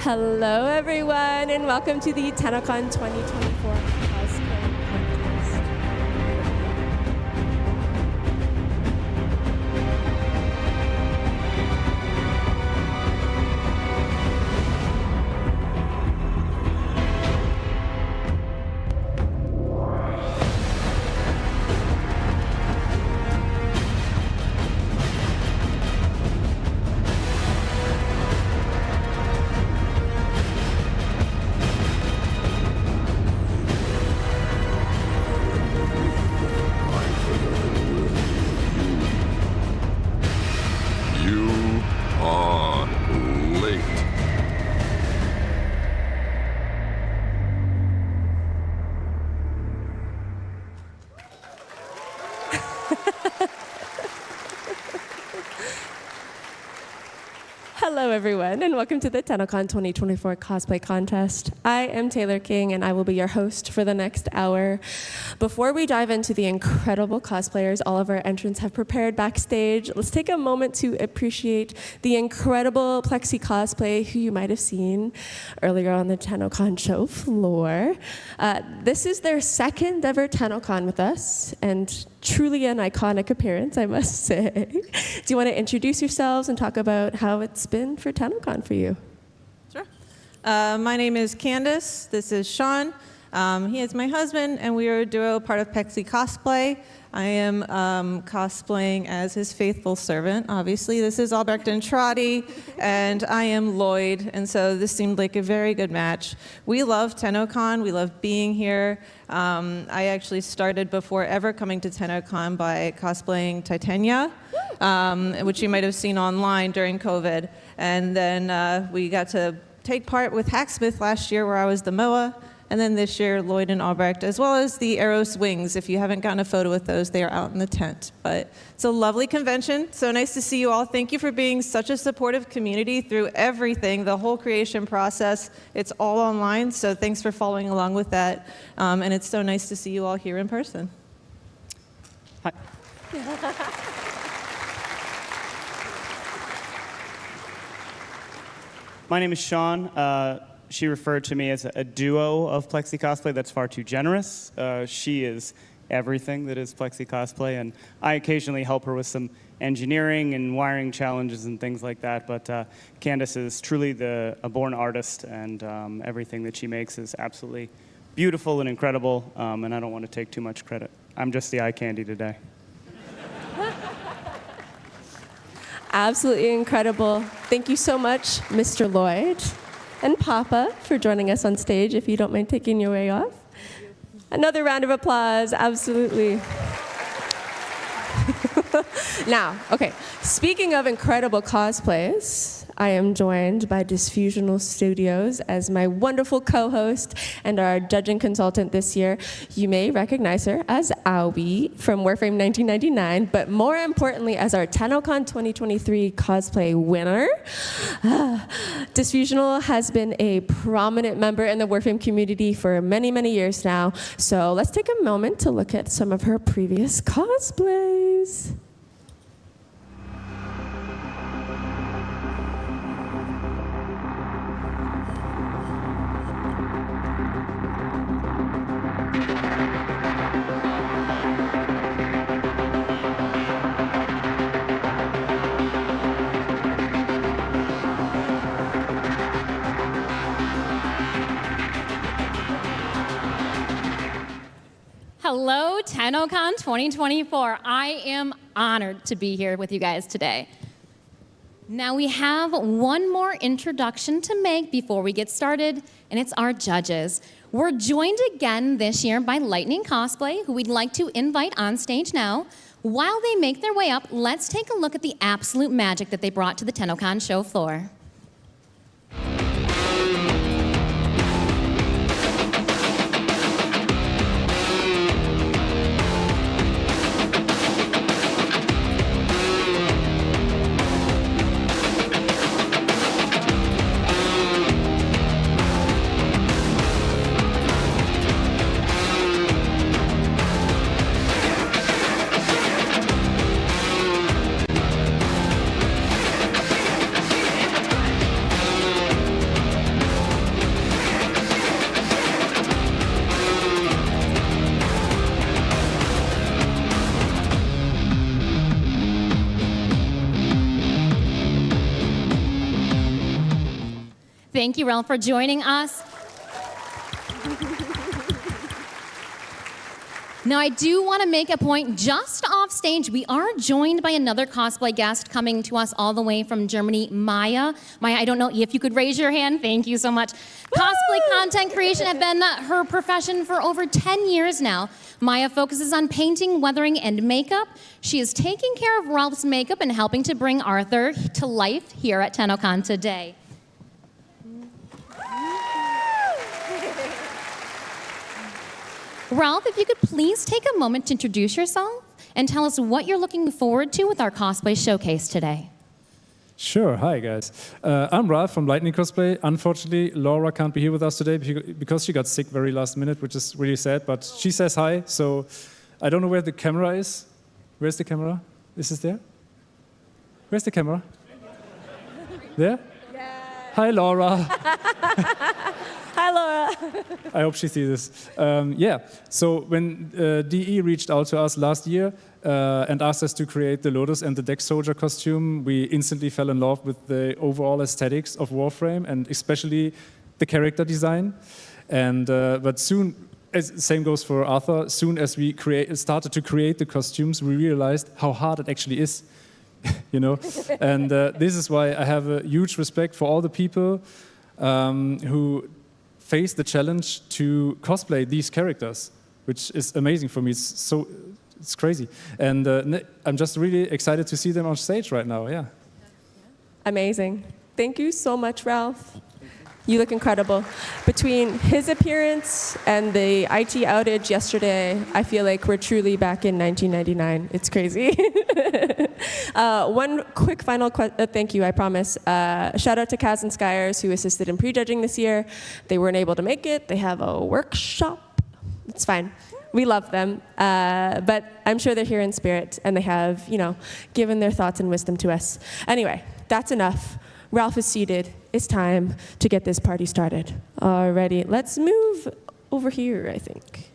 Hello, everyone, and welcome to the TennoCon 2024 Cosplay Contest. Hello, everyone, and welcome to the TennoCon 2024 Cosplay Contest. I am Taylor King, and I will be your host for the next hour. Before we dive into the incredible cosplayers all of our entrants have prepared backstage, let's take a moment to appreciate the incredible Plexi cosplay who you might have seen earlier on the TennoCon show floor. This is their second ever TennoCon with us, and truly an iconic appearance, I must say. Do you want to introduce yourselves and talk about how it's been for TennoCon for you? Sure. My name is Candace. This is Sean. He is my husband, and we are a duo, part of Plexi Cosplay. I am cosplaying as his faithful servant, obviously. This is Albrecht and Trotty, and I am Lloyd, and so this seemed like a very good match. We love TennoCon. We love being here. I actually started before ever coming to TennoCon by cosplaying Titania, which you might have seen online during COVID. And then we got to take part with Hacksmith last year, where I was the MOA. And then this year, Lloyd and Albrecht, as well as the Eros Wings. If you haven't gotten a photo with those, they are out in the tent. But it's a lovely convention. So nice to see you all. Thank you for being such a supportive community through everything, the whole creation process. It's all online, so thanks for following along with that. And it's so nice to see you all here in person. Hi. My name is Sean. She referred to me as a duo of Plexi Cosplay. That's far too generous. She is everything that is Plexi Cosplay, and I occasionally help her with some engineering and wiring challenges and things like that, but Candace is truly a born artist, and everything that she makes is absolutely beautiful and incredible, and I don't want to take too much credit. I'm just the eye candy today. Absolutely incredible. Thank you so much, Mr. Lloyd and Papa, for joining us on stage, if you don't mind taking your way off. Another round of applause, absolutely. Now, okay, speaking of incredible cosplays, I am joined by Disfusional Studios as my wonderful co-host and our judging consultant this year. You may recognize her as Aoi from Warframe 1999, but more importantly as our TennoCon 2023 cosplay winner. Disfusional has been a prominent member in the Warframe community for many, many years now, so let's take a moment to look at some of her previous cosplays. Hello, TennoCon 2024. I am honored to be here with you guys today. Now we have one more introduction to make before we get started, and it's our judges. We're joined again this year by Lightning Cosplay, who we'd like to invite on stage now. While they make their way up, let's take a look at the absolute magic that they brought to the TennoCon show floor. Thank you, Ralph, for joining us. Now, I do want to make a point just off stage. We are joined by another cosplay guest coming to us all the way from Germany, Maya. Maya, I don't know if you could raise your hand. Thank you so much. Cosplay content creation has been her profession for over 10 years now. Maya focuses on painting, weathering, and makeup. She is taking care of Ralph's makeup and helping to bring Arthur to life here at TennoCon today. Ralph, if you could please take a moment to introduce yourself and tell us what you're looking forward to with our cosplay showcase today. Sure. Hi, guys. I'm Ralph from Lightning Cosplay. Unfortunately, Laura can't be here with us today because she got sick very last minute, which is really sad, but she says hi, so I don't know where the camera is. Where's the camera? Is it there? Where's the camera? There? Yeah. Hi, Laura. Hi, Laura. I hope she sees this. Yeah, so when DE reached out to us last year and asked us to create the Lotus and the Dex Soldier costume, we instantly fell in love with the overall aesthetics of Warframe and especially the character design. And but soon, same goes for Arthur, soon as we started to create the costumes, we realized how hard it actually is. You know, and this is why I have a huge respect for all the people who face the challenge to cosplay these characters, which is amazing for me. It's crazy, and I'm just really excited to see them on stage right now. Yeah. Amazing. Thank you so much, Ralph. You look incredible. Between his appearance and the IT outage yesterday, I feel like we're truly back in 1999. It's crazy. One quick final thank you, I promise. Shout out to Kaz and Skyers, who assisted in prejudging this year. They weren't able to make it. They have a workshop. It's fine. We love them. But I'm sure they're here in spirit, and they have, given their thoughts and wisdom to us. Anyway, that's enough. Ralph is seated. It's time to get this party started. Alrighty, let's move over here, I think.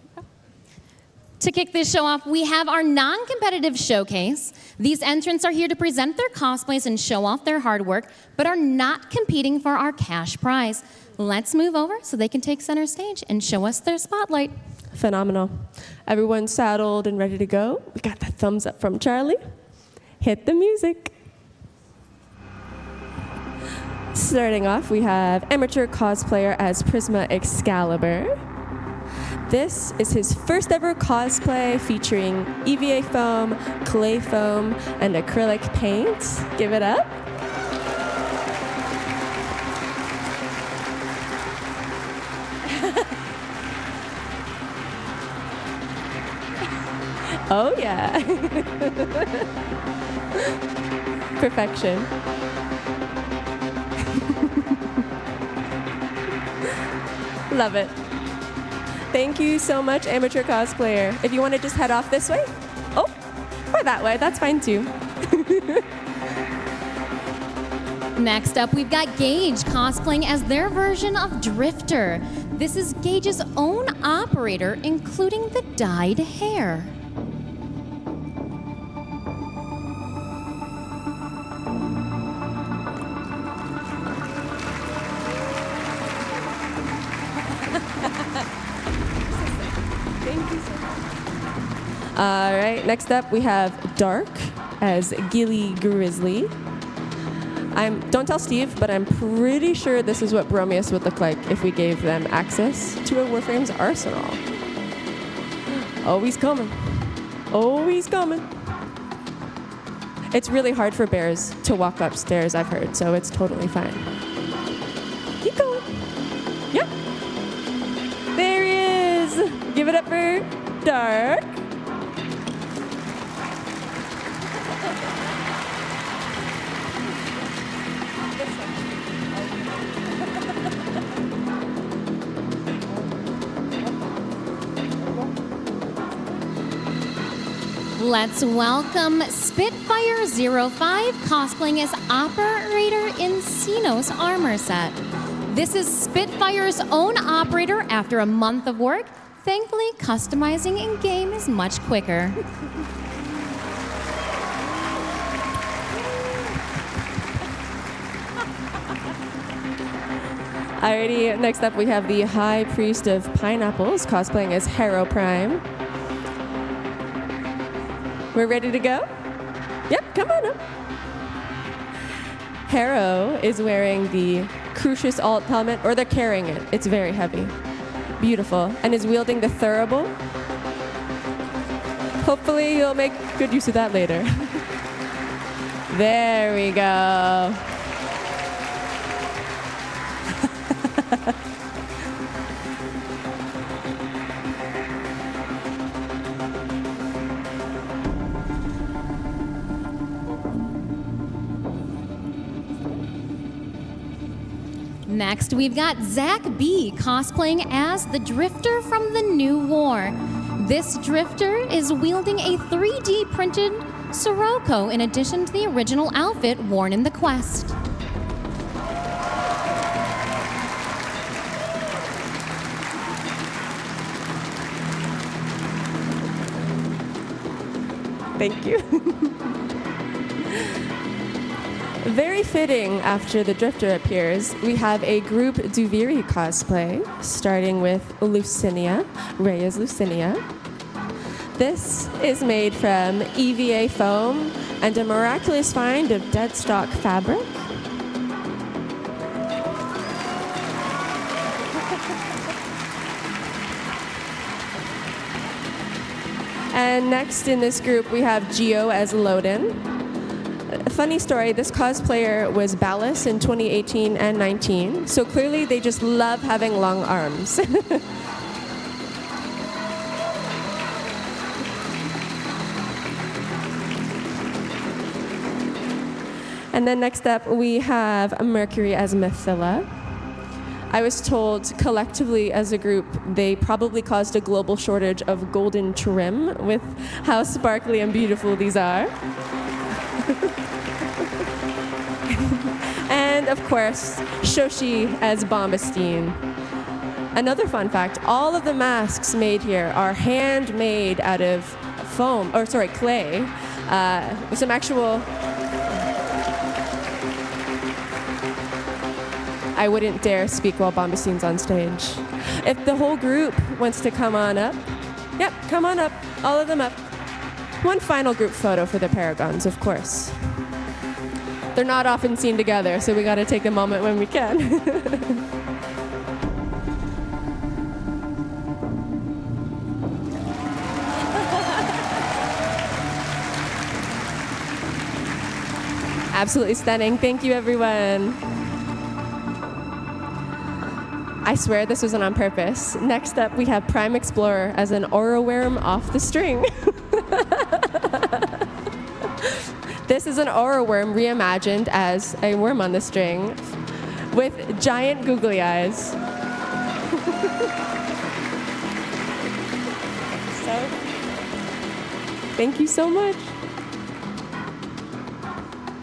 To kick this show off, we have our non-competitive showcase. These entrants are here to present their cosplays and show off their hard work, but are not competing for our cash prize. Let's move over so they can take center stage and show us their spotlight. Phenomenal. Everyone's saddled and ready to go. We got the thumbs up from Charlie. Hit the music. Starting off, we have amateur cosplayer as Prisma Excalibur. This is his first ever cosplay featuring EVA foam, clay foam, and acrylic paint. Give it up. Oh yeah. Perfection. Love it. Thank you so much, amateur cosplayer. If you want to just head off this way, or that way, that's fine too. Next up, we've got Gage cosplaying as their version of Drifter. This is Gage's own operator, including the dyed hair. All right, next up we have Dark as Gilly Grizzly. Don't tell Steve, but I'm pretty sure this is what Bromius would look like if we gave them access to a Warframe's arsenal. Oh, he's coming. Oh, he's coming. It's really hard for bears to walk upstairs, I've heard, so it's totally fine. Keep going. Yep. There he is. Give it up for Dark. Let's welcome Spitfire05 cosplaying as Operator in Xenos armor set. This is Spitfire's own operator after a month of work. Thankfully, customizing in-game is much quicker. Alrighty, next up we have the High Priest of Pineapples cosplaying as Harrow Prime. We're ready to go? Yep, come on up. Harrow is wearing the Crucius Alt helmet, or they're carrying it. It's very heavy. Beautiful. And is wielding the Thurible. Hopefully you'll make good use of that later. There we go. Next, we've got Zach B. cosplaying as the Drifter from the New War. This Drifter is wielding a 3D printed Sirocco in addition to the original outfit worn in the quest. Thank you. Very fitting after the Drifter appears, we have a group Duviri cosplay, starting with Lucinia, Rhea's Lucinia. This is made from EVA foam and a miraculous find of dead stock fabric. And next in this group, we have Geo as Loden. Funny story, this cosplayer was Ballas in 2018 and 19, so clearly they just love having long arms. And then next up, we have Mercury as Mithila. I was told collectively as a group, they probably caused a global shortage of golden trim with how sparkly and beautiful these are. And of course, Shoshi as Bombastine. Another fun fact, all of the masks made here are handmade out of clay, with some actual... I wouldn't dare speak while Bombastine's on stage. If the whole group wants to come on up, yep, come on up, all of them up. One final group photo for the Paragons, of course. They're not often seen together, so we gotta take the moment when we can. Absolutely stunning. Thank you, everyone. I swear this wasn't on purpose. Next up, we have Prime Explorer as an Auraworm off the string. This is an Auraworm reimagined as a worm on the string with giant googly eyes. Thank you so much.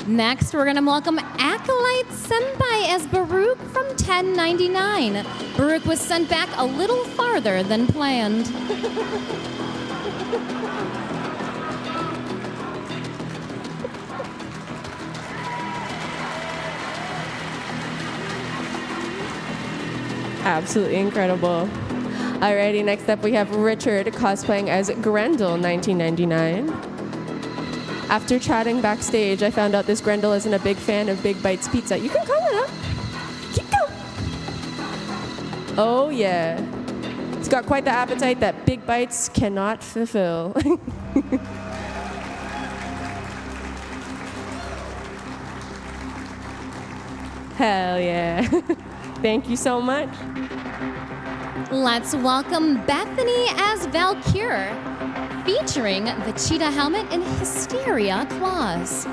Next, we're going to welcome Acolyte Senpai as Baruch from 1099. Baruch was sent back a little farther than planned. Absolutely incredible. Alrighty, next up we have Richard cosplaying as Grendel 1999. After chatting backstage, I found out this Grendel isn't a big fan of Big Bites Pizza. You can call it up. Keep going. Oh yeah. It's got quite the appetite that Big Bites cannot fulfill. Hell yeah. Thank you so much. Let's welcome Bethany as Valkyr, featuring the cheetah helmet and Hysteria claws.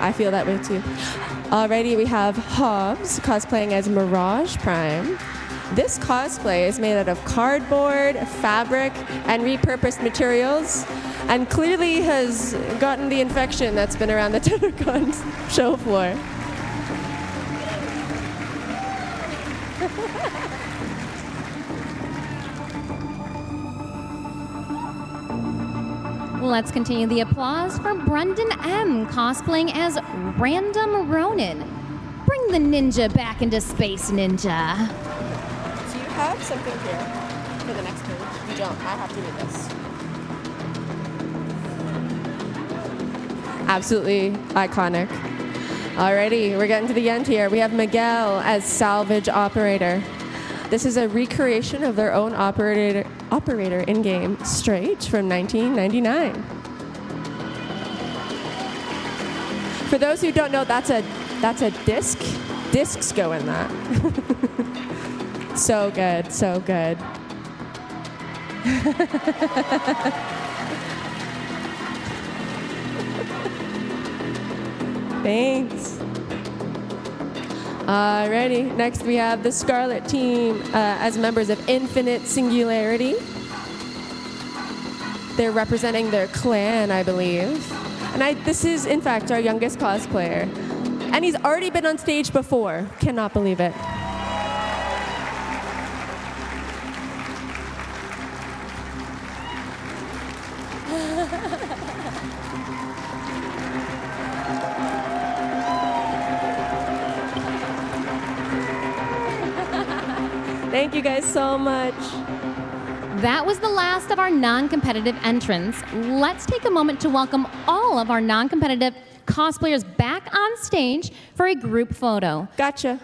I feel that way too. Alrighty, we have Hobbs cosplaying as Mirage Prime. This cosplay is made out of cardboard, fabric, and repurposed materials, and clearly has gotten the infection that's been around the TennoCon show floor. Let's continue the applause for Brendan M. cosplaying as Random Ronin. Bring the ninja back into Space Ninja. Do you have something here for the next page? You don't. I have to do this. Absolutely iconic. Alrighty, we're getting to the end here. We have Miguel as Salvage Operator. This is a recreation of their own operator in-game, straight from 1999. For those who don't know, that's a disc. Discs go in that. So good, so good. Thanks. Alrighty, next we have the Scarlet team as members of Infinite Singularity. They're representing their clan, I believe. And this is, in fact, our youngest cosplayer. And he's already been on stage before. Cannot believe it. Thank you guys so much. That was the last of our non-competitive entrants. Let's take a moment to welcome all of our non-competitive cosplayers back on stage for a group photo. Gotcha.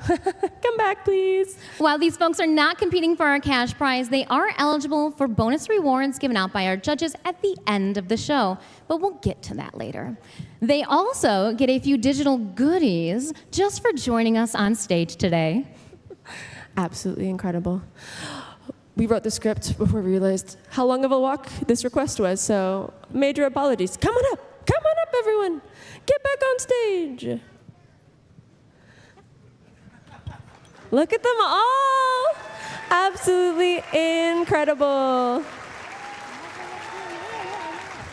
Come back, please. While these folks are not competing for our cash prize, they are eligible for bonus rewards given out by our judges at the end of the show, but we'll get to that later. They also get a few digital goodies just for joining us on stage today. Absolutely incredible. We wrote the script before we realized how long of a walk this request was, so major apologies. Come on up, everyone. Get back on stage. Look at them all. Absolutely incredible.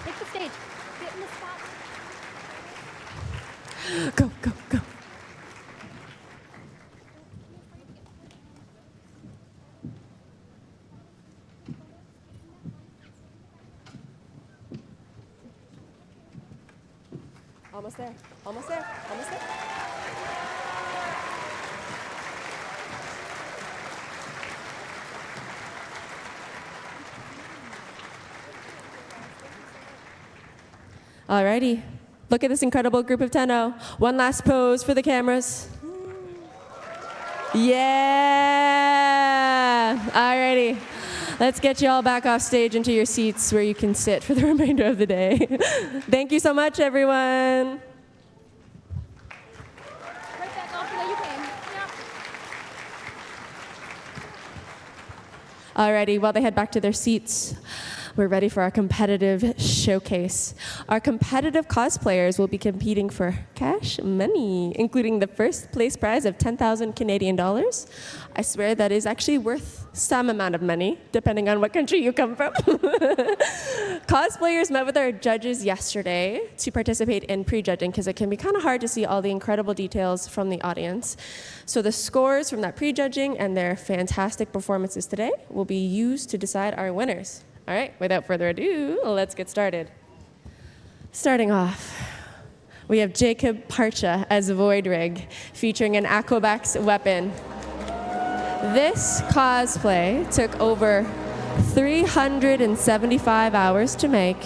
Take the stage. Get in the spot. Go, go, go. Almost there, almost there, almost there. Alrighty, look at this incredible group of Tenno. One last pose for the cameras. Yeah, alrighty. Let's get you all back off stage into your seats where you can sit for the remainder of the day. Thank you so much, everyone. Right back off the way you came. Yep. Alrighty, while they head back to their seats, we're ready for our competitive showcase. Our competitive cosplayers will be competing for cash money, including the first place prize of 10,000 Canadian dollars. I swear that is actually worth some amount of money, depending on what country you come from. Cosplayers met with our judges yesterday to participate in prejudging, because it can be kind of hard to see all the incredible details from the audience. So the scores from that prejudging and their fantastic performances today will be used to decide our winners. All right, without further ado, let's get started. Starting off, we have Jacob Parcha as Voidrig, featuring an Aquabax weapon. This cosplay took over 375 hours to make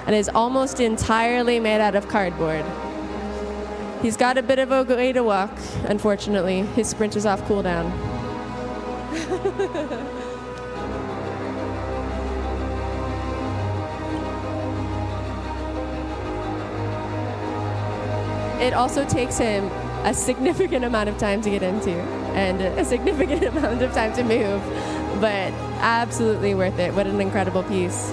and is almost entirely made out of cardboard. He's got a bit of a way to walk, unfortunately. His sprint is off cooldown. It also takes him a significant amount of time to get into and a significant amount of time to move, but absolutely worth it. What an incredible piece.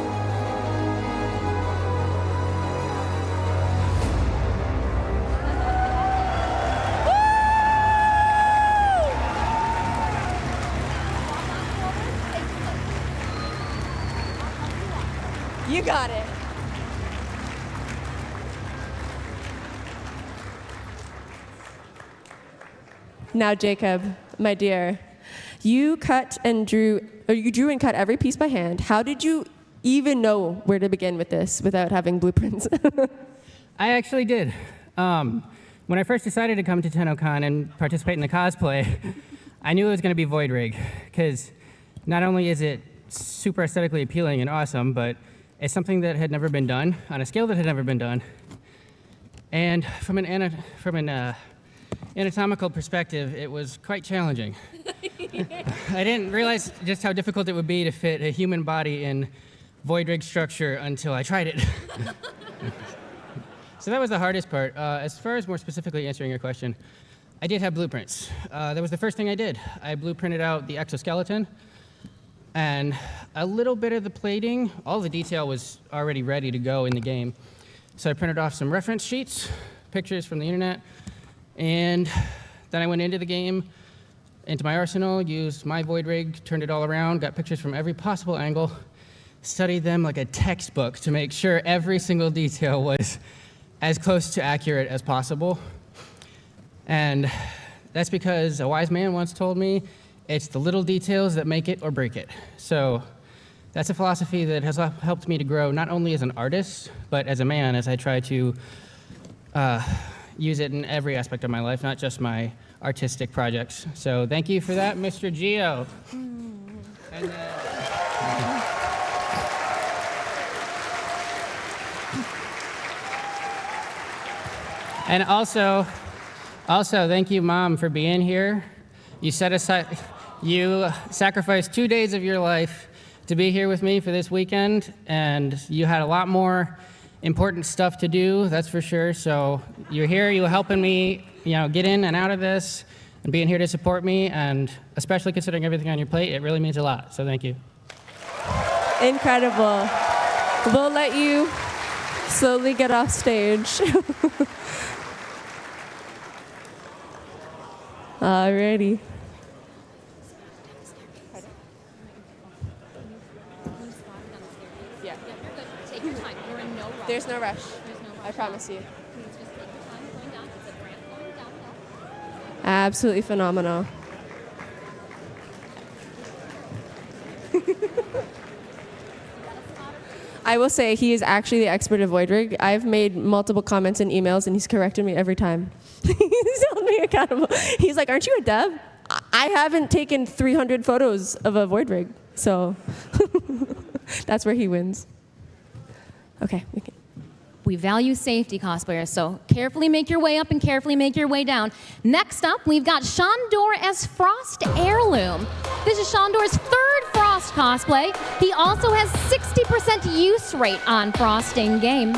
You got it. Now, Jacob, my dear, You drew and cut every piece by hand. How did you even know where to begin with this without having blueprints? I actually did. When I first decided to come to TennoCon and participate in the cosplay, I knew it was going to be Void Rig, because not only is it super aesthetically appealing and awesome, but it's something that had never been done, on a scale that had never been done. And from an anatomical perspective, it was quite challenging. I didn't realize just how difficult it would be to fit a human body in Void Rig structure until I tried it. So that was the hardest part. As far as more specifically answering your question, I did have blueprints. That was the first thing I did. I blueprinted out the exoskeleton and a little bit of the plating. All the detail was already ready to go in the game. So I printed off some reference sheets, pictures from the internet, and then I went into the game, into my arsenal, used my Void Rig, turned it all around, got pictures from every possible angle, studied them like a textbook to make sure every single detail was as close to accurate as possible. And that's because a wise man once told me, it's the little details that make it or break it. So that's a philosophy that has helped me to grow not only as an artist, but as a man, as I try to use it in every aspect of my life, not just my artistic projects. So thank you for that, Mr. Gio. And, and also, thank you, Mom, for being here. You sacrificed 2 days of your life to be here with me for this weekend, and you had a lot more important stuff to do, that's for sure. So you're here, you're helping me, get in and out of this, and being here to support me, and especially considering everything on your plate, it really means a lot. So thank you. Incredible. We'll let you slowly get off stage. Alrighty. Yeah. Take your time. You're in no rush. There's no rush. There's no rush. I promise you. Please just take your time going down. It's a ramp going downhill. Absolutely phenomenal. I will say he is actually the expert of Void Rig. I've made multiple comments and emails, and he's corrected me every time. He's held me accountable. He's like, "Aren't you a dev?" I haven't taken 300 photos of a Void Rig, so that's where he wins. Okay, we can. We value safety, cosplayers, so carefully make your way up and carefully make your way down. Next up, we've got Shandor as Frost Heirloom. This is Shandor's third Frost cosplay. He also has 60% use rate on Frost in-game.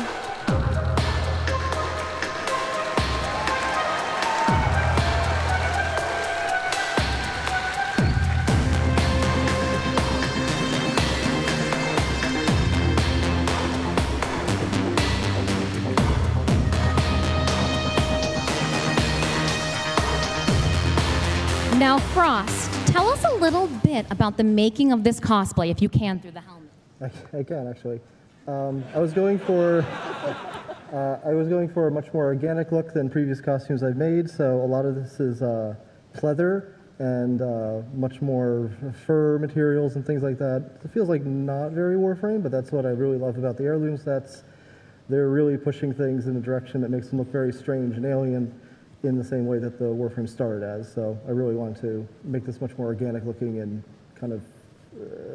Now, Frost, tell us a little bit about the making of this cosplay, if you can, through the helmet. I can actually. I was going for a much more organic look than previous costumes I've made. So a lot of this is pleather and much more fur materials and things like that. It feels like not very Warframe, but that's what I really love about the heirlooms. They're really pushing things in a direction that makes them look very strange and alien, in the same way that the Warframe started as. So I really wanted to make this much more organic looking and kind of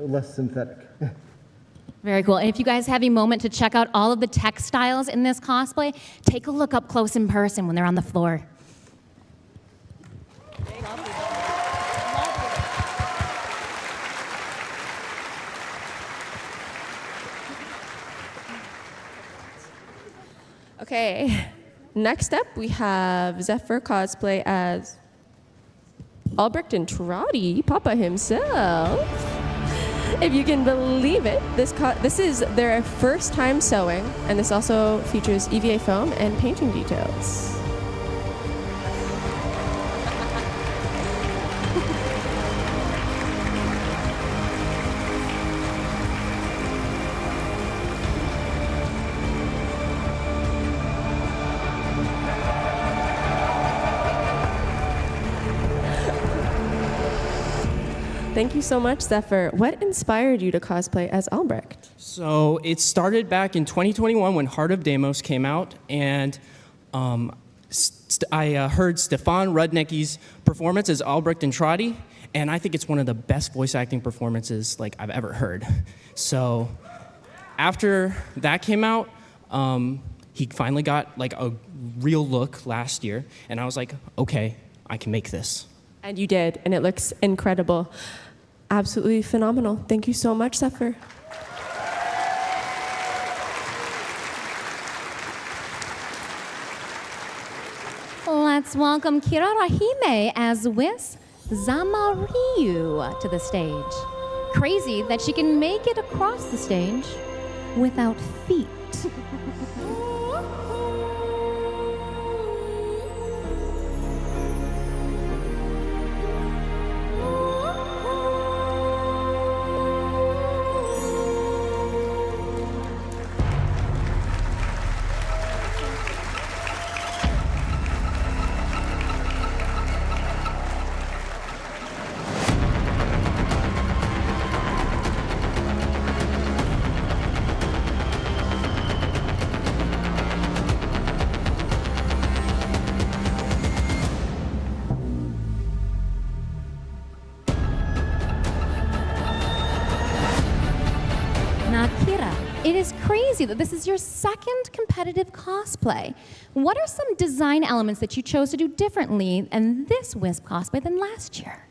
less synthetic. Very cool. And if you guys have a moment to check out all of the textiles in this cosplay, take a look up close in person when they're on the floor. Okay. Next up, we have Zephyr cosplay as Albrecht and Trotty, Papa himself. If you can believe it, this is their first time sewing, and this also features EVA foam and painting details. Thank you so much, Zephyr. What inspired you to cosplay as Albrecht? So it started back in 2021 when Heart of Deimos came out, and I heard Stefan Rudnicki's performance as Albrecht and Trotty, and I think it's one of the best voice acting performances like I've ever heard. So after that came out, he finally got like a real look last year, and I was like, okay, I can make this. And you did, and it looks incredible. Absolutely phenomenal. Thank you so much, Zephyr. Let's welcome Kira Rahime as Whis Zamaryu to the stage. Crazy that she can make it across the stage without feet. It is crazy that this is your second competitive cosplay. What are some design elements that you chose to do differently in this Wisp cosplay than last year?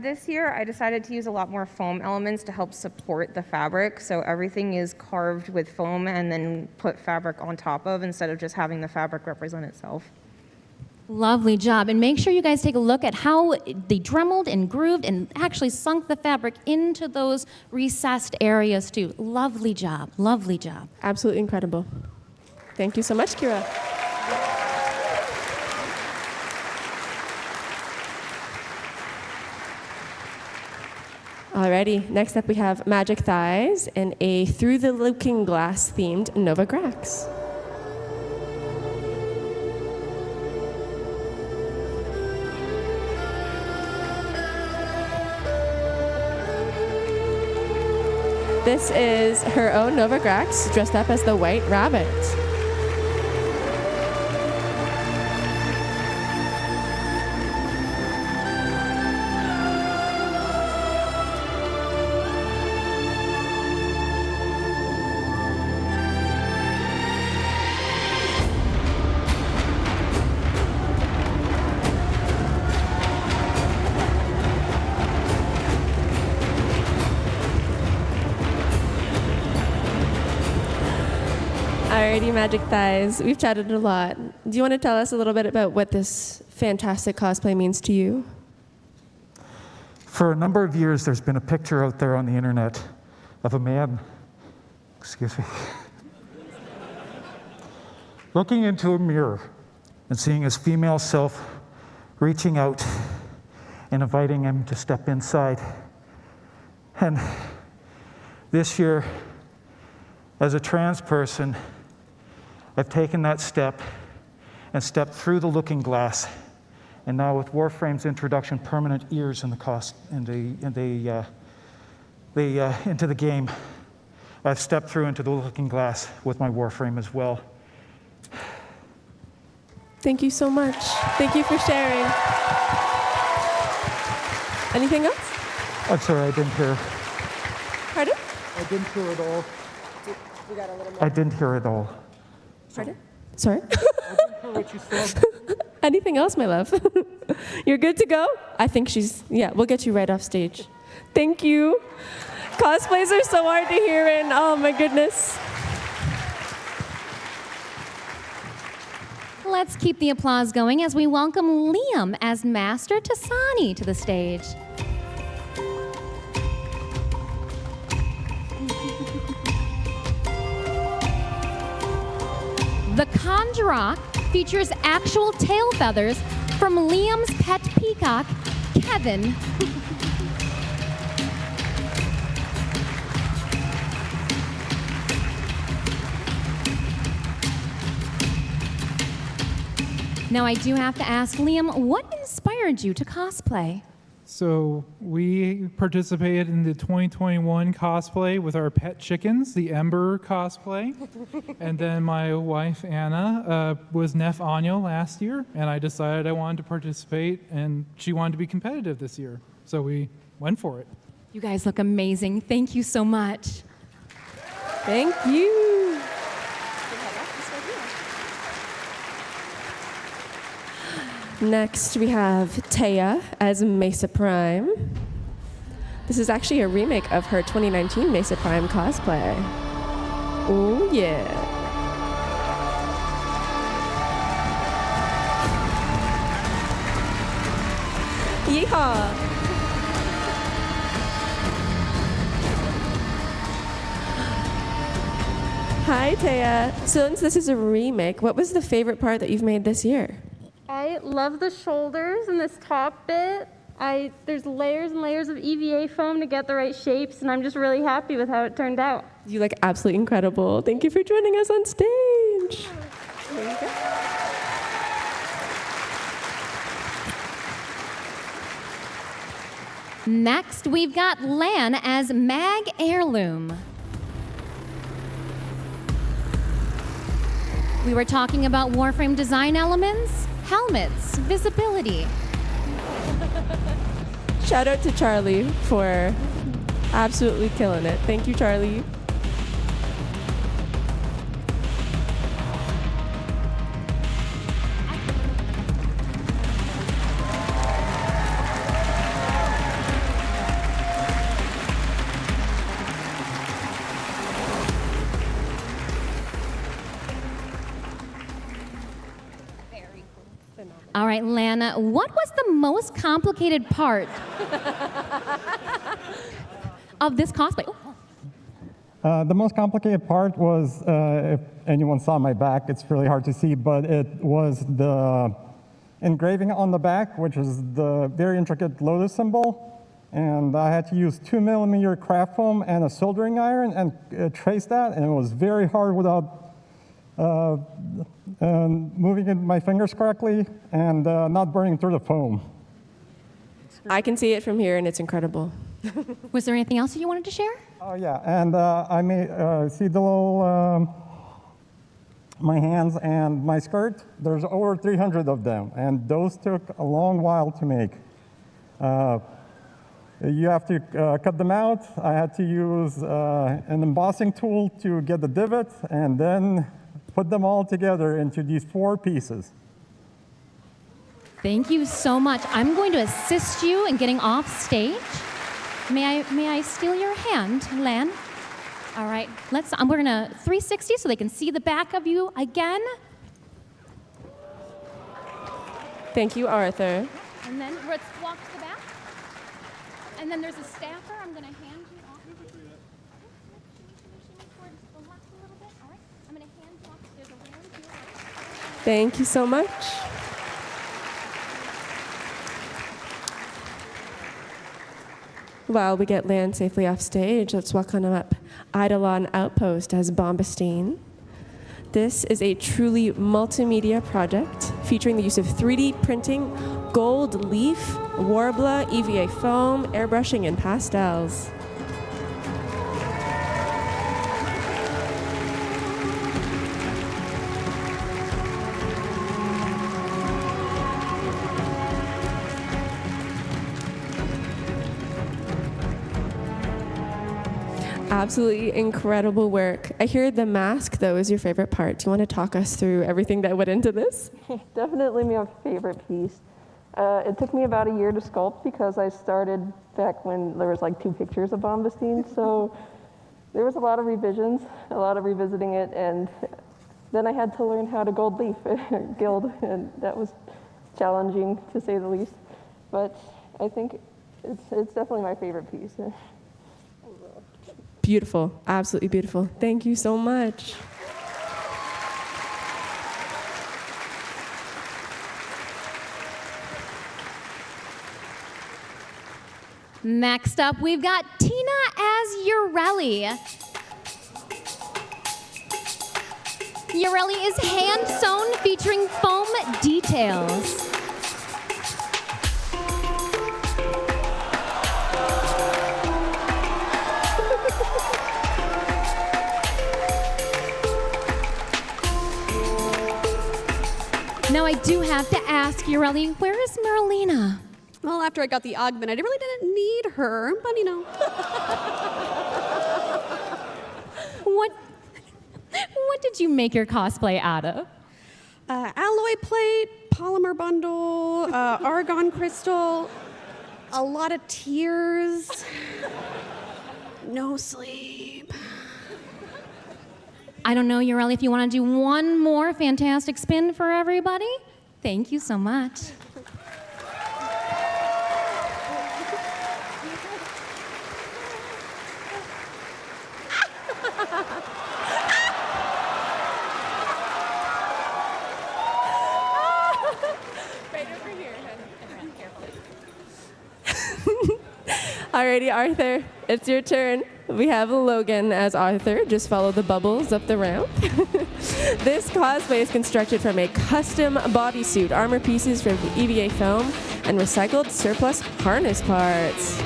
This year, I decided to use a lot more foam elements to help support the fabric. So everything is carved with foam and then put fabric on top of instead of just having the fabric represent itself. Lovely job. And make sure you guys take a look at how they dremeled and grooved and actually sunk the fabric into those recessed areas too. Lovely job. Lovely job. Absolutely incredible. Thank you so much, Kira. Alrighty, next up we have Magic Thighs and a Through the Looking Glass themed Nova Grax. This is her own Nova Grax dressed up as the White Rabbit. Alrighty, Magic Thighs. We've chatted a lot. Do you want to tell us a little bit about what this fantastic cosplay means to you? For a number of years, there's been a picture out there on the internet of a man, excuse me, looking into a mirror and seeing his female self reaching out and inviting him to step inside. And this year, as a trans person, I've taken that step and stepped through the looking glass. And now with Warframe's introduction, permanent ears in the into the game, I've stepped through into the looking glass with my Warframe as well. Thank you so much. Thank you for sharing. Anything else? I'm sorry, I didn't hear. Pardon? I didn't hear it all. I didn't hear it all. Pardon? Sorry? I didn't hear what you said. Anything else, my love? You're good to go? I think yeah, we'll get you right off stage. Thank you. Cosplays are so hard to hear in. Oh my goodness. Let's keep the applause going as we welcome Liam as Master Tasani to the stage. The Conjurock features actual tail feathers from Liam's pet peacock, Kevin. Now I do have to ask Liam, what inspired you to cosplay? So we participated in the 2021 cosplay with our pet chickens, the Ember cosplay. And then my wife, Anna, was Nef Anyo last year, and I decided I wanted to participate, and she wanted to be competitive this year. So we went for it. You guys look amazing. Thank you so much. Thank you. Next, we have Taya as Mesa Prime. This is actually a remake of her 2019 Mesa Prime cosplay. Oh, yeah. Yeehaw! Hi, Taya. So since this is a remake, what was the favorite part that you've made this year? I love the shoulders and this top bit. There's layers and layers of EVA foam to get the right shapes, and I'm just really happy with how it turned out. You look absolutely incredible. Thank you for joining us on stage. There you go. Next, we've got Lan as Mag Heirloom. We were talking about Warframe design elements, helmets, visibility. Shout out to Charlie for absolutely killing it. Thank you, Charlie. All right, Lana, what was the most complicated part of this cosplay? The most complicated part was, if anyone saw my back, it's really hard to see, but it was the engraving on the back, which is the very intricate lotus symbol. And I had to use 2mm craft foam and a soldering iron and trace that, and it was very hard without moving in my fingers correctly and not burning through the foam. I can see it from here, and it's incredible. Was there anything else you wanted to share? Oh, yeah, and I made, see the little, my hands and my skirt? There's over 300 of them, and those took a long while to make. You have to cut them out. I had to use an embossing tool to get the divot, and then put them all together into these 4 pieces. Thank you so much. I'm going to assist you in getting off stage. May I steal your hand, Lan? All right, we're gonna 360 so they can see the back of you again. Thank you, Arthur. And then let's walk to the back. And then there's a staffer. I'm gonna hand you off. Thank you so much. While we get Lan safely off stage, let's welcome up Eidolon Outpost as Bombastine. This is a truly multimedia project featuring the use of 3D printing, gold leaf, Warbler, EVA foam, airbrushing, and pastels. Absolutely incredible work. I hear the mask, though, is your favorite part. Do you want to talk us through everything that went into this? Definitely my favorite piece. It took me about a year to sculpt because I started back when there was like 2 pictures of Bombastine. So there was a lot of revisions, a lot of revisiting it, and then I had to learn how to gold leaf gild, and that was challenging to say the least. But I think it's definitely my favorite piece. Beautiful, absolutely beautiful. Thank you so much. Next up, we've got Tina as Ureli. Ureli is hand-sewn, featuring foam details. Now, I do have to ask, Ureli, where is Merlina? Well, after I got the augment, I really didn't need her, but you know. What did you make your cosplay out of? Alloy plate, polymer bundle, argon crystal, a lot of tears, no sleep. I don't know, Ureli, if you want to do one more fantastic spin for everybody. Thank you so much. Alrighty, Arthur, it's your turn. We have Logan as Arthur. Just follow the bubbles up the ramp. This cosplay is constructed from a custom bodysuit, armor pieces from EVA foam, and recycled surplus harness parts.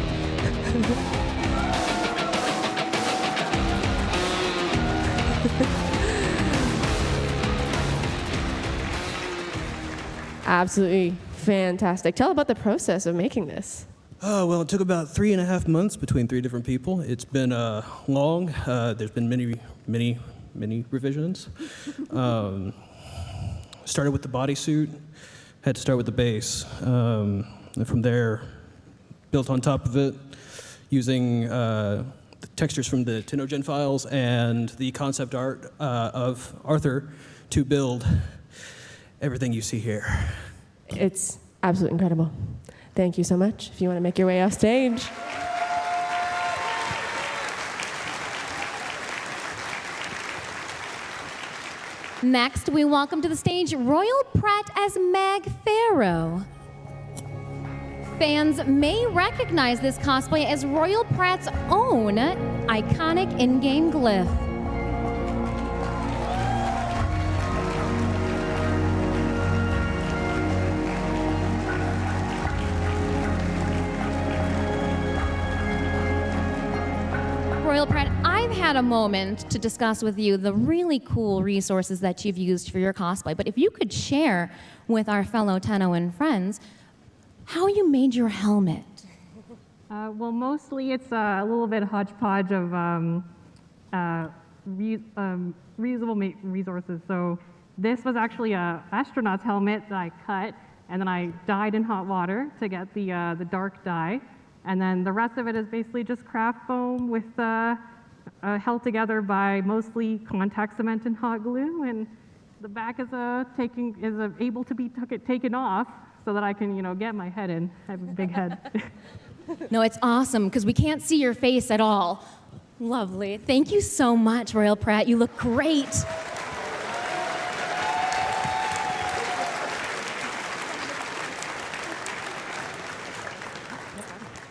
Absolutely fantastic. Tell about the process of making this. Well, it took about 3.5 months between 3 different people. It's been long. There's been many revisions. Started with the bodysuit. Had to start with the base. And from there, built on top of it using the textures from the TennoGen files and the concept art of Arthur to build everything you see here. It's absolutely incredible. Thank you so much. If you want to make your way off stage. Next, we welcome to the stage Royal Pratt as Mag Pharaoh. Fans may recognize this cosplay as Royal Pratt's own iconic in-game glyph. Royal Pratt, I've had a moment to discuss with you the really cool resources that you've used for your cosplay, but if you could share with our fellow Tenno and friends how you made your helmet. Well, mostly it's a little bit hodgepodge of reusable resources. So this was actually an astronaut's helmet that I cut, and then I dyed in hot water to get the dark dye. And then the rest of it is basically just craft foam with held together by mostly contact cement and hot glue. And the back is able to be taken off so that I can get my head in. I have a big head. No, it's awesome because we can't see your face at all. Lovely. Thank you so much, Royal Pratt. You look great.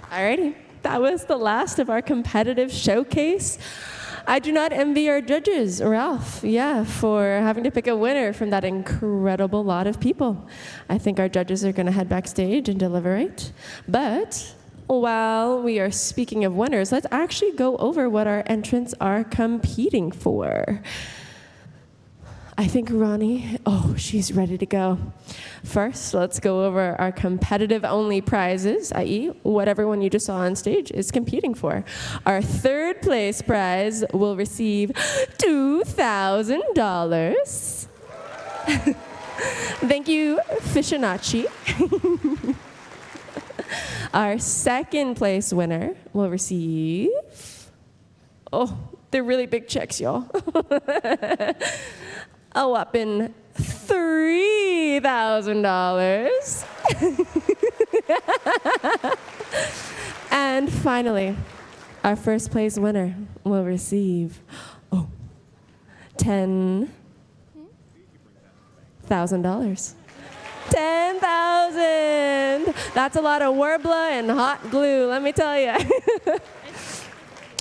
Alrighty, that was the last of our competitive showcase. I do not envy our judges, Ralph, for having to pick a winner from that incredible lot of people. I think our judges are going to head backstage and deliberate. But while we are speaking of winners, let's actually go over what our entrants are competing for. I think Ronnie, she's ready to go. First, let's go over our competitive-only prizes, i.e. what everyone you just saw on stage is competing for. Our third place prize will receive $2,000. Thank you, Fishinacci. Our second place winner will receive, they're really big checks, y'all. A whopping $3,000. And finally, our first place winner will receive $10,000. $10,000. That's a lot of Worbla and hot glue, let me tell you.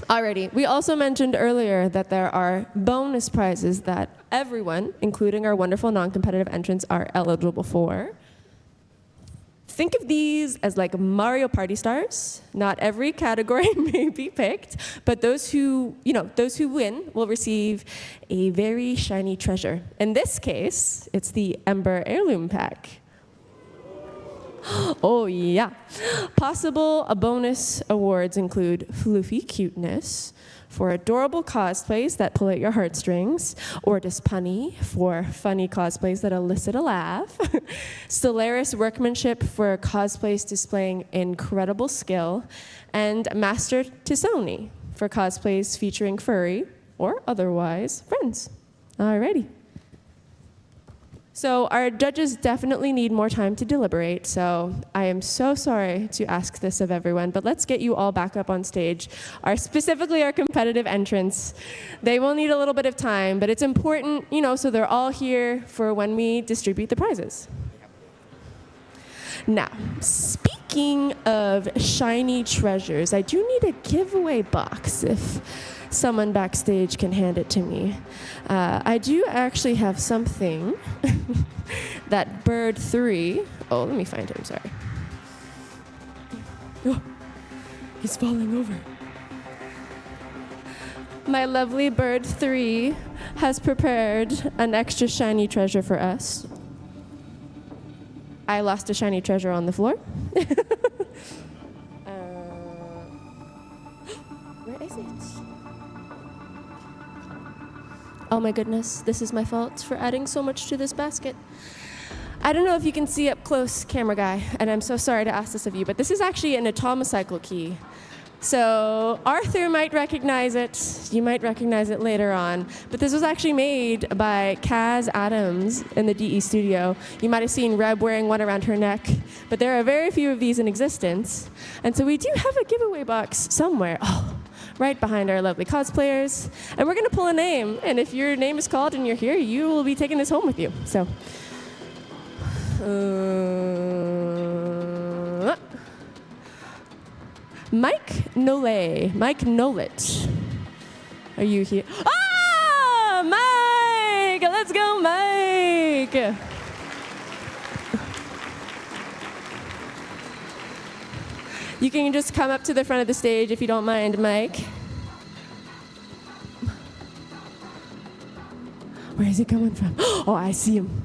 Alrighty, we also mentioned earlier that there are bonus prizes that everyone, including our wonderful non-competitive entrants, are eligible for. think of these as like Mario Party stars. Not every category may be picked, but those who win will receive a very shiny treasure. In this case, it's the Ember Heirloom Pack. Oh yeah. Possible bonus awards include Floofy Cuteness for adorable cosplays that pull at your heartstrings, or Punny for funny cosplays that elicit a laugh, Stellaris Workmanship for cosplays displaying incredible skill, and Master Tisoni for cosplays featuring furry or otherwise friends. Alrighty. So our judges definitely need more time to deliberate, so I am so sorry to ask this of everyone, but let's get you all back up on stage. Specifically our competitive entrants. They will need a little bit of time, but it's important, so they're all here for when we distribute the prizes. Now, speaking of shiny treasures, I do need a giveaway box if someone backstage can hand it to me. I do actually have something that Bird 3, oh, let me find him, sorry. Oh, he's falling over. My lovely Bird 3 has prepared an extra shiny treasure for us. I lost a shiny treasure on the floor. Where is it? Oh my goodness, this is my fault for adding so much to this basket. I don't know if you can see up close, camera guy, and I'm so sorry to ask this of you, but this is actually an atomocycle key. So Arthur might recognize it, you might recognize it later on, but this was actually made by Kaz Adams in the DE studio. You might have seen Reb wearing one around her neck, but there are very few of these in existence. And so we do have a giveaway box somewhere. Oh, right behind our lovely cosplayers. And we're gonna pull a name, and if your name is called and you're here, you will be taking this home with you. So, Mike Nole, Mike Nolet. Are you here? Ah, Mike! Let's go, Mike! You can just come up to the front of the stage if you don't mind, Mike. Where is he coming from? Oh, I see him.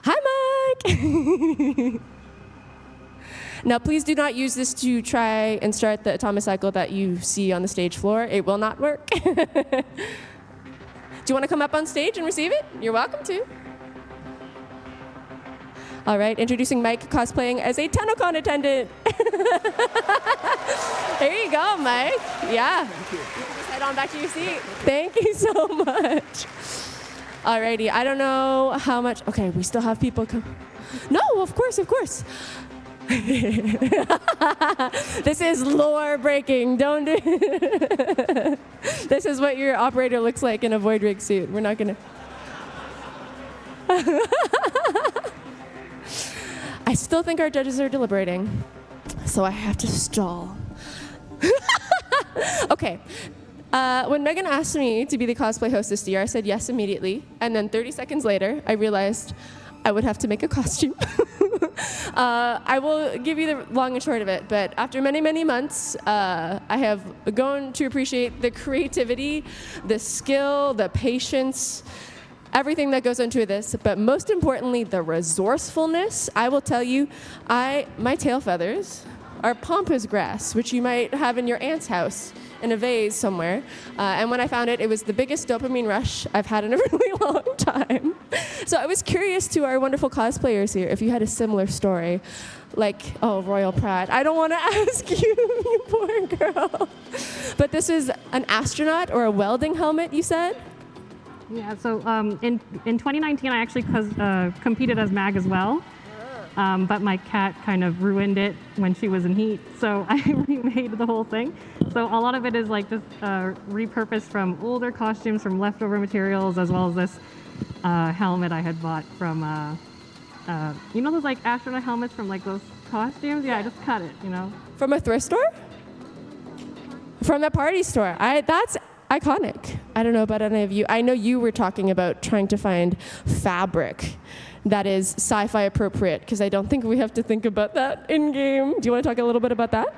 Hi, Mike! Now, please do not use this to try and start the atomocycle that you see on the stage floor. It will not work. Do you want to come up on stage and receive it? You're welcome to. All right, introducing Mike, cosplaying as a TennoCon attendant. There you go, Mike. Yeah. Thank you. You can just head on back to your seat. Thank you so much. Alrighty, I don't know how much. Okay, we still have people come. No, of course, of course. This is lore breaking. Don't do. This is what your operator looks like in a void rig suit. We're not gonna. I still think our judges are deliberating, so I have to stall. Okay. When Megan asked me to be the cosplay host this year, I said yes immediately. And then 30 seconds later, I realized I would have to make a costume. I will give you the long and short of it, but after many, many months, I have grown to appreciate the creativity, the skill, the patience, everything that goes into this, but most importantly, the resourcefulness. I will tell you, my tail feathers are pampas grass, which you might have in your aunt's house in a vase somewhere. And when I found it, it was the biggest dopamine rush I've had in a really long time. So I was curious to our wonderful cosplayers here if you had a similar story. Like, oh, Royal Pride. I don't want to ask you, you poor girl. But this is an astronaut or a welding helmet, you said? Yeah, so in 2019, I actually competed as MAG as well. But my cat kind of ruined it when she was in heat, so I remade the whole thing. So a lot of it is like just repurposed from older costumes, from leftover materials, as well as this helmet I had bought from, you know those like astronaut helmets from like those costumes? Yeah, I just cut it, you know. From a thrift store? From the party store. That's iconic. I don't know about any of you. I know you were talking about trying to find fabric that is sci-fi appropriate, because I don't think we have to think about that in game. Do you want to talk a little bit about that?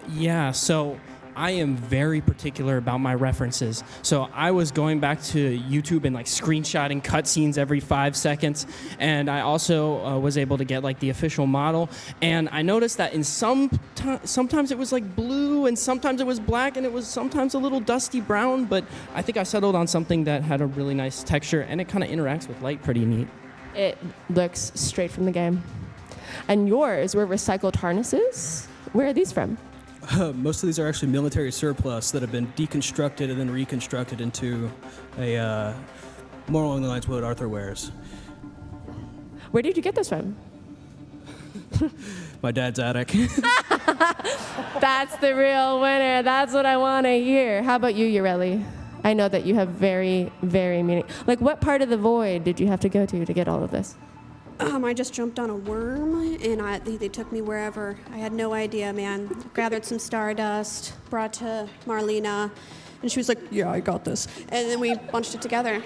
Yeah, so I am very particular about my references. So I was going back to YouTube and like screenshotting cutscenes every 5 seconds. And I also was able to get like the official model. And I noticed that in sometimes it was like blue and sometimes it was black and it was sometimes a little dusty brown. But I think I settled on something that had a really nice texture and it kind of interacts with light pretty neat. It looks straight from the game. And yours were recycled harnesses? Where are these from? Most of these are actually military surplus that have been deconstructed and then reconstructed into a more along the lines of what Arthur wears. Where did you get this from? My dad's attic. That's the real winner. That's what I want to hear. How about you, Ureli? I know that you have very, very meaning. Like, what part of the void did you have to go to get all of this? I just jumped on a worm, and they took me wherever. I had no idea, man. Gathered some stardust, brought to Marlena, and she was like, yeah, I got this. And then we bunched it together.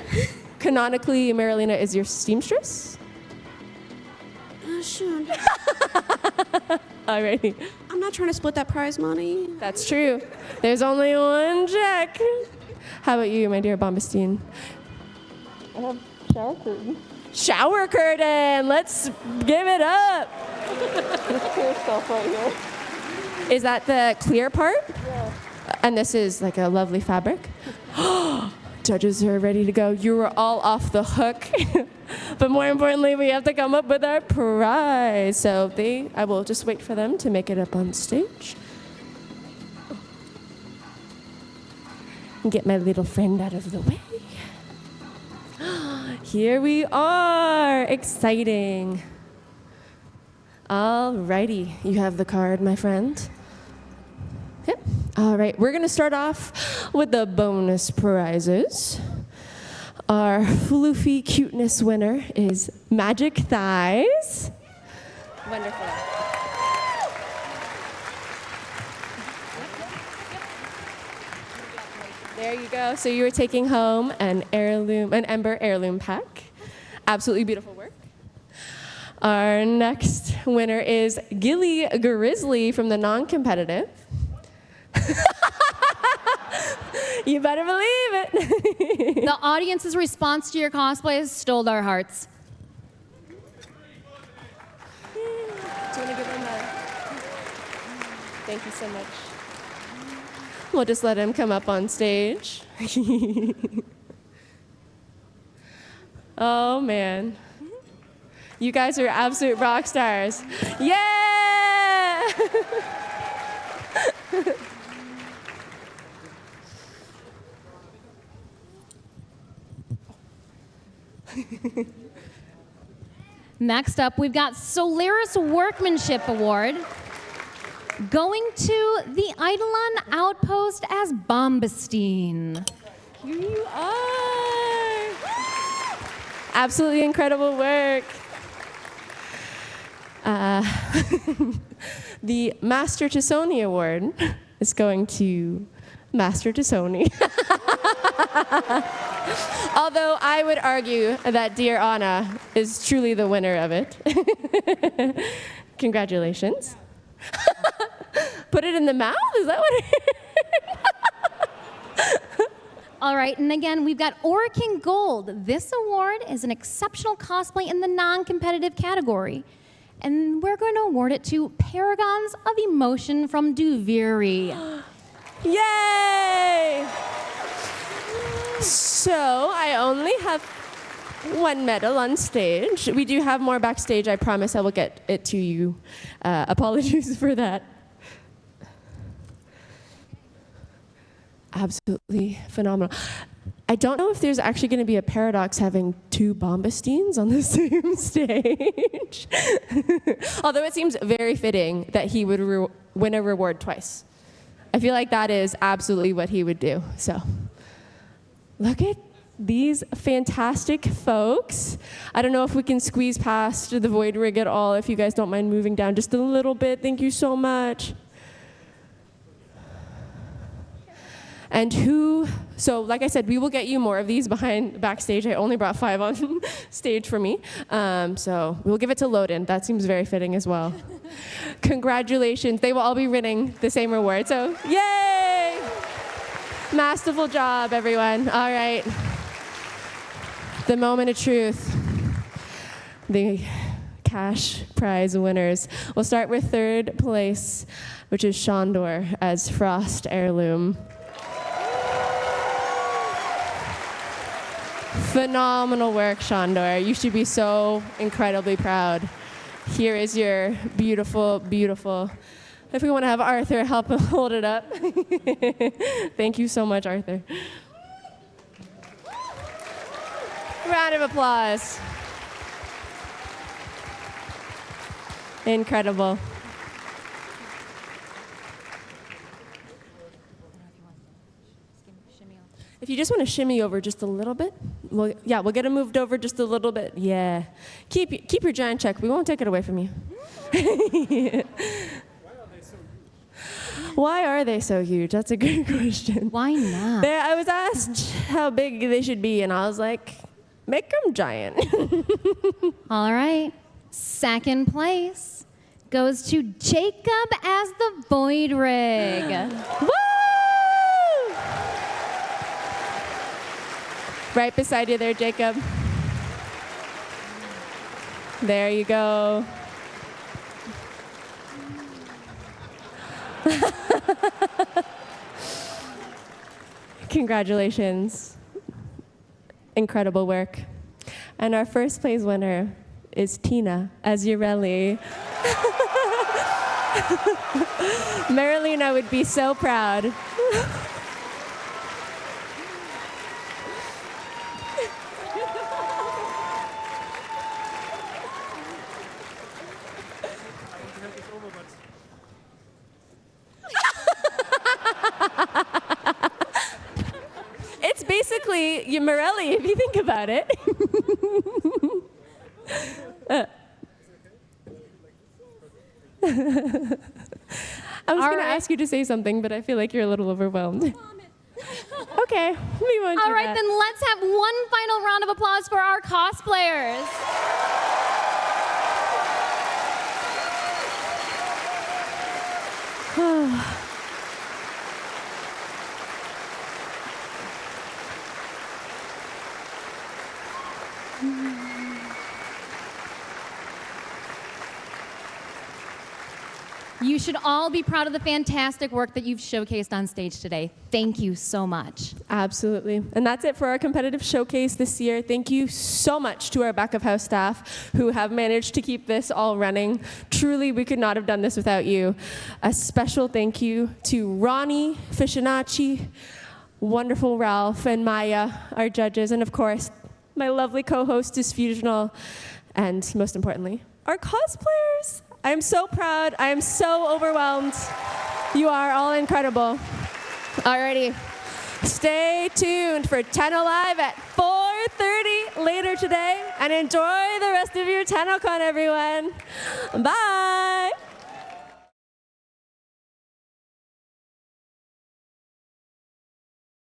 Canonically, Marlena is your seamstress? Sure. Alrighty. I'm not trying to split that prize money. That's true. There's only one check. How about you, my dear Bombastine? I have shower curtain. Shower curtain! Let's give it up! This clear stuff right here. Is that the clear part? Yeah. And this is like a lovely fabric? Judges are ready to go. You were all off the hook. But more importantly, we have to come up with our prize. So I will just wait for them to make it up on stage. And get my little friend out of the way. Here we are. Exciting. Alrighty. You have the card, my friend. Yep. All right. We're going to start off with the bonus prizes. Our floofy cuteness winner is Magic Thighs. Wonderful. There you go. So you were taking home an Ember heirloom pack. Absolutely beautiful work. Our next winner is Gilly Grizzly from the non-competitive. You better believe it. The audience's response to your cosplays stole our hearts. Do you want to give him a... Thank you so much. We'll just let him come up on stage. Oh, man. You guys are absolute rock stars. Yeah! Next up, we've got Solaris Workmanship Award. Going to the Eidolon Outpost as Bombastine. Here you are. Absolutely incredible work. The Master Tisoni Award is going to Master Tisoni. Although I would argue that dear Anna is truly the winner of it. Congratulations. Put it in the mouth? Is that what it All right, and again, we've got King Gold. This award is an exceptional cosplay in the non-competitive category. And we're going to award it to Paragons of Emotion from Duviri. Yay! So I only have one medal on stage. We do have more backstage. I promise I will get it to you. Apologies for that. Absolutely phenomenal. I don't know if there's actually going to be a paradox having two Bombastines on the same stage. Although it seems very fitting that he would win a reward twice. I feel like that is absolutely what he would do. So look at these fantastic folks. I don't know if we can squeeze past the void rig at all, if you guys don't mind moving down just a little bit. Thank you so much. And so like I said, we will get you more of these backstage. I only brought 5 on stage for me. So we'll give it to Loden. That seems very fitting as well. Congratulations. They will all be winning the same reward. So yay! Masterful job, everyone. All right. The moment of truth. The cash prize winners. We'll start with 3rd place, which is Shondor as Frost Heirloom. Phenomenal work, Shondor. You should be so incredibly proud. Here is your beautiful, beautiful. If we want to have Arthur help hold it up. Thank you so much, Arthur. Round of applause. Incredible. If you just want to shimmy over just a little bit, we'll get it moved over just a little bit. Yeah. Keep your giant check. We won't take it away from you. Why are they so huge? That's a good question. Why not? I was asked how big they should be, and I was like, make them giant. All right. 2nd place goes to Jacob as the Void Rig. Woo! Right beside you there, Jacob. There you go. Congratulations. Incredible work. And our 1st place winner is Tina as Urelli. Marilena would be so proud. It's basically Morelli, if you think about it. I was going to ask you to say something, but I feel like you're a little overwhelmed. Okay, we won't do All right, that. then let's have one final round of applause for our cosplayers. You should all be proud of the fantastic work that you've showcased on stage today. Thank you so much. Absolutely. And that's it for our competitive showcase this year. Thank you so much to our back of house staff who have managed to keep this all running. Truly, we could not have done this without you. A special thank you to Ronnie, Fishinacci, wonderful Ralph, and Maya, our judges, and of course, my lovely co-host, Disfusional, and most importantly, our cosplayers. I am so proud. I am so overwhelmed. You are all incredible. Alrighty. Stay tuned for Tenno Live at 4:30 later today, and enjoy the rest of your TennoCon, everyone. Bye.